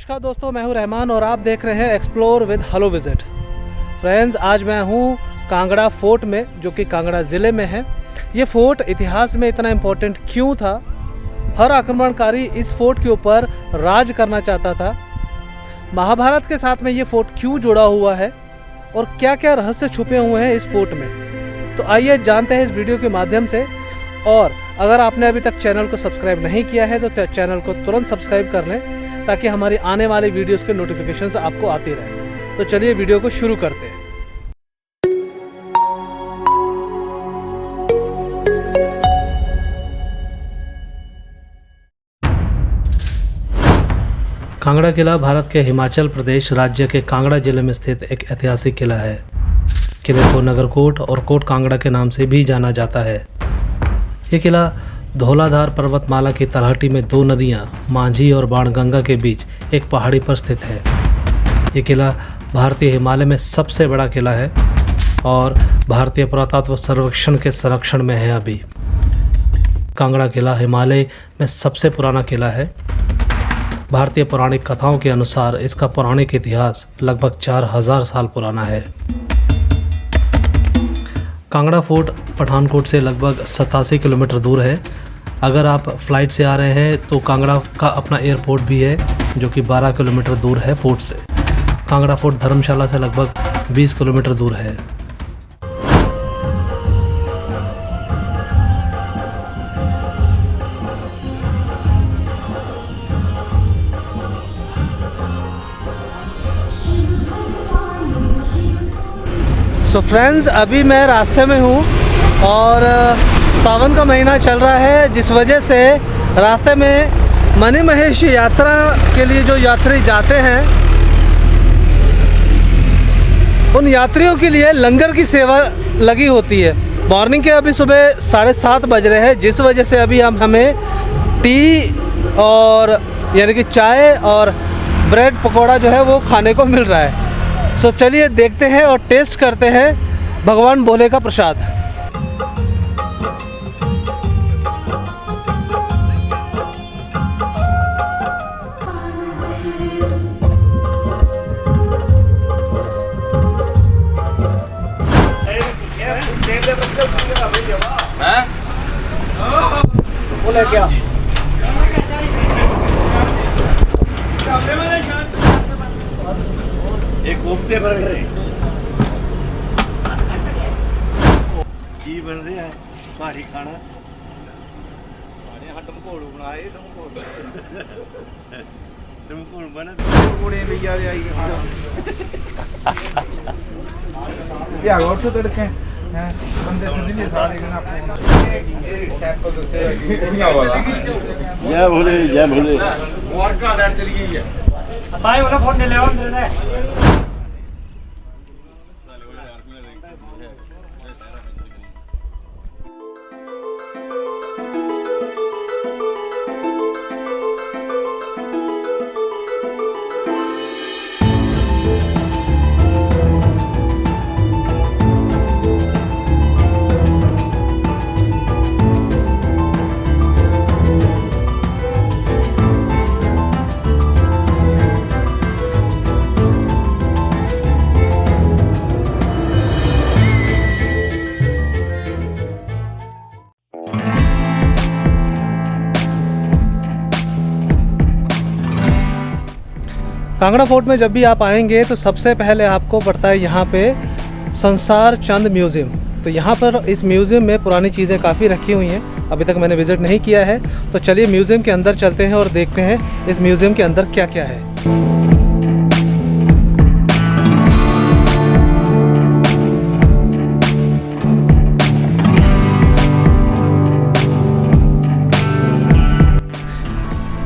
नमस्कार दोस्तों, मैं हूं रहमान और आप देख रहे हैं explore with hello visit. Friends, आज मैं हूं कांगड़ा फोर्ट में, जो कि कांगड़ा ज़िले में है। ये फोर्ट इतिहास में इतना इम्पोर्टेंट क्यों था? हर आक्रमणकारी इस फोर्ट के ऊपर राज करना चाहता था। महाभारत के साथ में ये फोर्ट क्यों जुड़ा हुआ है और क्या क्या रहस्य छुपे हुए हैं इस फोर्ट में, तो आइए जानते हैं इस वीडियो के माध्यम से। और अगर आपने अभी तक चैनल को सब्सक्राइब नहीं किया है तो चैनल को तुरंत सब्सक्राइब कर लें, ताकि हमारी आने वाली वीडियोस के नोटिफिकेशंस आपको आती रहे। तो चलिए वीडियो को शुरू करते हैं। कांगड़ा किला भारत के हिमाचल प्रदेश राज्य के कांगड़ा जिले में स्थित एक ऐतिहासिक किला है। किले को नगरकोट और कोट कांगड़ा के नाम से भी जाना जाता है। ये किला धौलाधार पर्वतमाला की तलहटी में दो नदियां मांझी और बाणगंगा के बीच एक पहाड़ी पर स्थित है। ये किला भारतीय हिमालय में सबसे बड़ा किला है और भारतीय पुरातत्व सर्वेक्षण के संरक्षण में है। अभी कांगड़ा किला हिमालय में सबसे पुराना किला है। भारतीय पौराणिक कथाओं के अनुसार इसका पौराणिक इतिहास लगभग 4000 साल पुराना है। कांगड़ा फोर्ट पठानकोट से लगभग 87 किलोमीटर दूर है। अगर आप फ्लाइट से आ रहे हैं तो कांगड़ा का अपना एयरपोर्ट भी है, जो कि 12 किलोमीटर दूर है फोर्ट से। कांगड़ा फोर्ट धर्मशाला से लगभग 20 किलोमीटर दूर है। सो फ्रेंड्स, अभी मैं रास्ते में हूँ और सावन का महीना चल रहा है, जिस वजह से रास्ते में मणि महेश यात्रा के लिए जो यात्री जाते हैं, उन यात्रियों के लिए लंगर की सेवा लगी होती है। मॉर्निंग के अभी सुबह 7:30 बज रहे हैं, जिस वजह से अभी हमें टी और यानी कि चाय और ब्रेड पकौड़ा जो है वो खाने को मिल रहा है। सो चलिए देखते हैं और टेस्ट करते हैं भगवान भोले का प्रसाद। बोले क्या एक कोफ्ते बन रहे की बन रहे हैं पहाड़ी खाना ढमकोड़ बनाए ढमकोड़ बना भी याद आई तो तड़के बंदे से सारे जय भोले जय भोले और का लैट चली गई है भाई वाला फोन ले ले अंदर ने कांगड़ा फोर्ट में जब भी आप आएंगे तो सबसे पहले आपको पड़ता है यहाँ पे संसार चंद म्यूज़ियम। तो यहाँ पर इस म्यूज़ियम में पुरानी चीज़ें काफ़ी रखी हुई हैं। अभी तक मैंने विज़िट नहीं किया है, तो चलिए म्यूज़ियम के अंदर चलते हैं और देखते हैं इस म्यूज़ियम के अंदर क्या क्या है।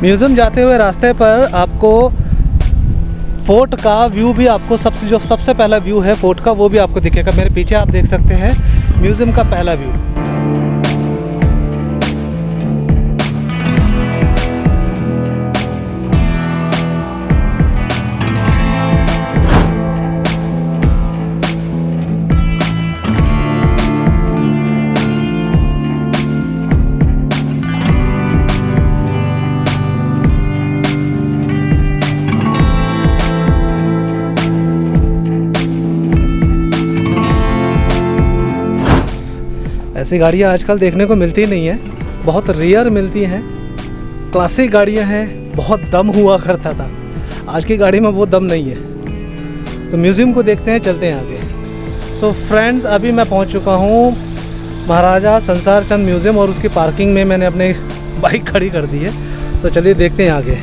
म्यूज़ियम जाते हुए रास्ते पर आपको फोर्ट का व्यू भी आपको सबसे पहला व्यू है फोर्ट का, वो भी आपको दिखेगा। मेरे पीछे आप देख सकते हैं म्यूज़ियम का पहला व्यू। ऐसी गाड़ियाँ आजकल देखने को मिलती नहीं है, बहुत रेयर मिलती हैं। क्लासिक गाड़ियाँ हैं, बहुत दम हुआ करता था, आज की गाड़ी में वो दम नहीं है। तो म्यूज़ियम को देखते हैं, चलते हैं आगे। सो फ्रेंड्स, अभी मैं पहुंच चुका हूं महाराजा संसार चंद म्यूज़ियम और उसकी पार्किंग में मैंने अपने बाइक खड़ी कर दी है। तो चलिए देखते हैं आगे।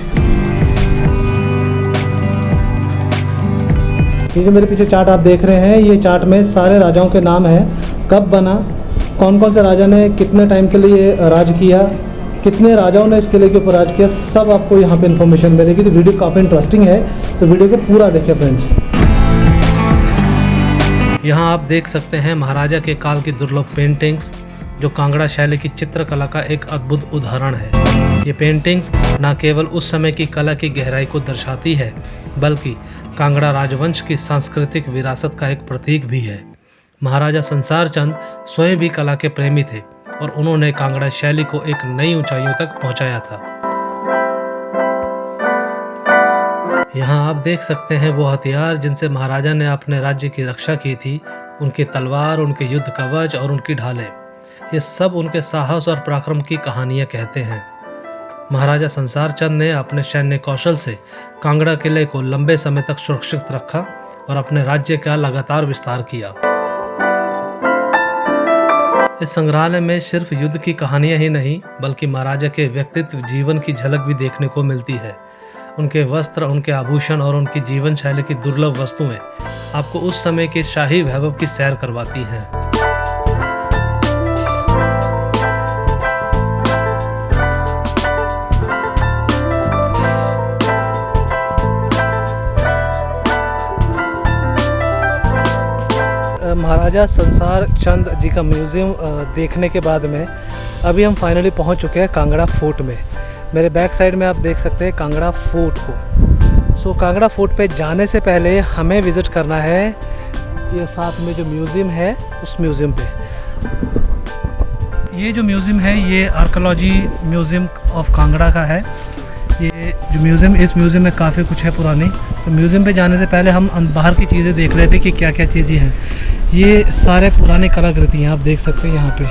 ये जो मेरे पीछे चार्ट आप देख रहे हैं, ये चार्ट में सारे राजाओं के नाम हैं, कब बना, कौन कौन से राजा ने कितने टाइम के लिए राज किया, कितने राजाओं ने इस किले के ऊपर राज किया, सब आपको यहाँ पे इन्फॉर्मेशन मिलेगी। तो वीडियो काफ़ी इंटरेस्टिंग है, तो वीडियो को पूरा देखें फ्रेंड्स। यहाँ आप देख सकते हैं महाराजा के काल की दुर्लभ पेंटिंग्स, जो कांगड़ा शैली की चित्रकला का एक अद्भुत उदाहरण है। ये पेंटिंग्स न केवल उस समय की कला की गहराई को दर्शाती है, बल्कि कांगड़ा राजवंश की सांस्कृतिक विरासत का एक प्रतीक भी है। महाराजा संसार चंद स्वयं भी कला के प्रेमी थे और उन्होंने कांगड़ा शैली को एक नई ऊंचाइयों तक पहुंचाया था। यहाँ आप देख सकते हैं वो हथियार जिनसे महाराजा ने अपने राज्य की रक्षा की थी, उनकी तलवार, उनके युद्ध कवच और उनकी ढालें। ये सब उनके साहस और पराक्रम की कहानियाँ कहते हैं। महाराजा संसार चंद ने अपने सैन्य कौशल से कांगड़ा किले को लंबे समय तक सुरक्षित रखा और अपने राज्य का लगातार विस्तार किया। इस संग्रहालय में सिर्फ युद्ध की कहानियां ही नहीं, बल्कि महाराजा के व्यक्तित्व, जीवन की झलक भी देखने को मिलती है। उनके वस्त्र, उनके आभूषण और उनकी जीवन शैली की दुर्लभ वस्तुएं आपको उस समय के शाही वैभव की सैर करवाती हैं। महाराजा संसार चंद जी का म्यूज़ियम देखने के बाद में अभी हम फाइनली पहुंच चुके हैं कांगड़ा फोर्ट में। मेरे बैक साइड में आप देख सकते हैं कांगड़ा फोर्ट को। सो कांगड़ा फोर्ट पे जाने से पहले हमें विज़िट करना है ये साथ में जो म्यूज़ियम है, उस म्यूज़ियम पे। ये जो म्यूज़ियम है ये आर्कियोलॉजी म्यूज़ियम ऑफ कांगड़ा का है। ये जो म्यूज़ियम, इस म्यूज़ियम में काफ़ी कुछ है पुरानी। तो म्यूज़ियम पे जाने से पहले हम बाहर की चीज़ें देख रहे थे कि क्या क्या चीज़ें हैं। ये सारे पुरानी कलाकृतियाँ आप देख सकते हैं यहाँ पे।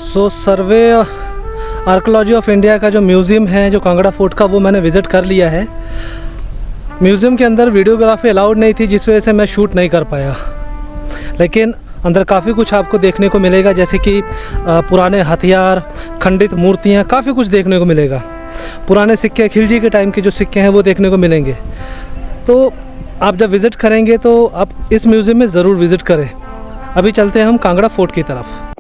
सो सर्वे आर्कियोलॉजी ऑफ इंडिया का जो म्यूज़ियम है, जो कांगड़ा फोर्ट का, वो मैंने विज़िट कर लिया है। म्यूज़ियम के अंदर वीडियोग्राफी अलाउड नहीं थी, जिस वजह से मैं शूट नहीं कर पाया, लेकिन अंदर काफ़ी कुछ आपको देखने को मिलेगा, जैसे कि पुराने हथियार, खंडित मूर्तियाँ, काफ़ी कुछ देखने को मिलेगा। पुराने सिक्के, खिलजी के टाइम के जो सिक्के हैं वो देखने को मिलेंगे। तो आप जब विज़िट करेंगे तो आप इस म्यूज़ियम में ज़रूर विज़िट करें। अभी चलते हैं हम कांगड़ा फोर्ट की तरफ।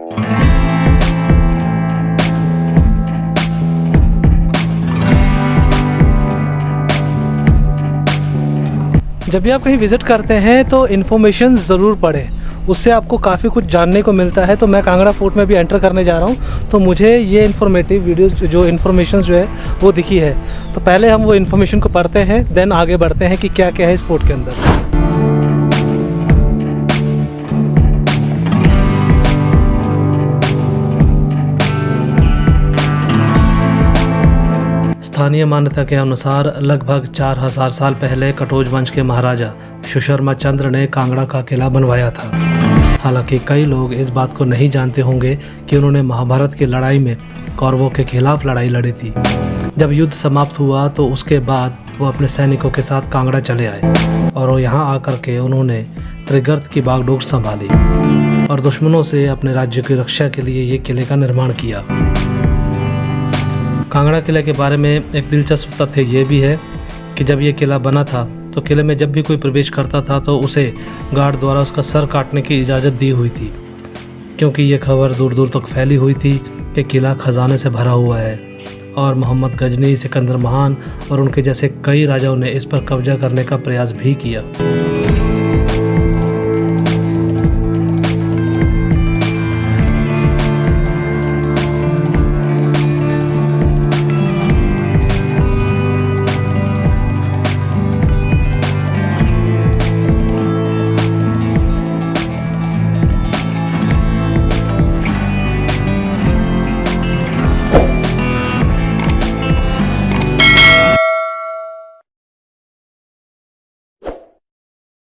जब भी आप कहीं विज़िट करते हैं तो इन्फॉर्मेशन ज़रूर पढ़ें, उससे आपको काफ़ी कुछ जानने को मिलता है। तो मैं कांगड़ा फोर्ट में भी एंटर करने जा रहा हूँ, तो मुझे ये इन्फॉर्मेटिव वीडियो जो इन्फॉर्मेशन जो है वो दिखी है। तो पहले हम वो इन्फॉर्मेशन को पढ़ते हैं, देन आगे बढ़ते हैं कि क्या क्या है इस फोर्ट के अंदर। स्थानीय मान्यता के अनुसार लगभग 4000 साल पहले कटोच वंश के महाराजा सुशर्मा चंद्र ने कांगड़ा का किला बनवाया था। हालांकि कई लोग इस बात को नहीं जानते होंगे कि उन्होंने महाभारत की लड़ाई में कौरवों के खिलाफ लड़ाई लड़ी थी। जब युद्ध समाप्त हुआ तो उसके बाद वो अपने सैनिकों के साथ कांगड़ा चले आए और यहाँ आकर के उन्होंने त्रिगर्त की बागडोर संभाली और दुश्मनों से अपने राज्य की रक्षा के लिए ये किले का निर्माण किया। कांगड़ा किले के बारे में एक दिलचस्प तथ्य ये भी है कि जब ये किला बना था तो किले में जब भी कोई प्रवेश करता था तो उसे गार्ड द्वारा उसका सर काटने की इजाज़त दी हुई थी, क्योंकि ये खबर दूर दूर तक फैली हुई थी कि किला खजाने से भरा हुआ है और मोहम्मद गजनी, सिकंदर महान और उनके जैसे कई राजाओं ने इस पर कब्जा करने का प्रयास भी किया।